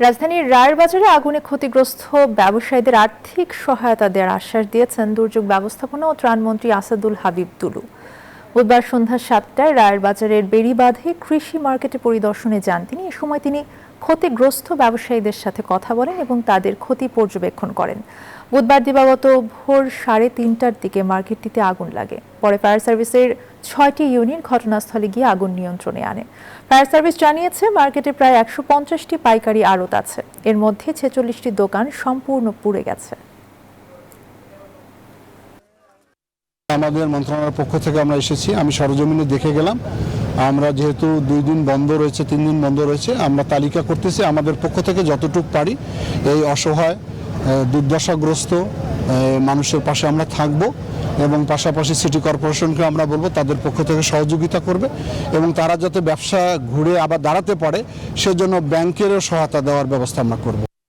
রাজধানীর রায়ের বাজারে আগুনে ক্ষতিগ্রস্ত ব্যবসায়ীদের আর্থিক সহায়তা দেওয়ার আশ্বাস দিয়েছেন দুর্যোগ ব্যবস্থাপনা ও ত্রাণমন্ত্রী আসাদুল হাবিব তুলু। বুধবার সন্ধ্যা 7টায় রায়ের বাজারের বেড়িবাঁধে কৃষি মার্কেটে পরিদর্শনে যান তিনি। এ সময় তিনি ক্ষতিগ্রস্ত ব্যবসায়ীদের সাথে কথা বলেন এবং তাদের ক্ষতি পর্যবেক্ষণ করেন। বুধবার দিবাগত ভোর 3:30টার দিকে মার্কেটটিতে আগুন লাগে। পরে ফায়ার সার্ভিসের 6টি ইউনিট ঘটনাস্থলে গিয়ে আগুন নিয়ন্ত্রণে আনে। ফায়ার সার্ভিস জানিয়েছে, মার্কেটে প্রায় 150টি পাইকারি আড়ত আছে। এর মধ্যে 46টি দোকান সম্পূর্ণ পুড়ে গেছে। আমাদের মন্ত্রণালয়ের পক্ষ থেকে আমরা এসেছি, আমি সরজমিনে দেখে গেলাম। আমরা যেহেতু 2 দিন বন্ধ রয়েছে, 3 দিন বন্ধ রয়েছে, আমরা তালিকা করতেছি আমাদের পক্ষ থেকে যতটুকু পারি এই অসহায় দুর্দশাগ্রস্ত মানুষের পাশে আমরা থাকব এবং পাশাপাশি সিটি কর্পোরেশনকে আমরা বলবো তাদের পক্ষ থেকে সহযোগিতা করবে এবং তারা যাতে ব্যবসা ঘুরে আবার দাঁড়াতে পারে সেজন্য ব্যাংকেরও সহায়তা দেওয়ার ব্যবস্থা আমরা করব।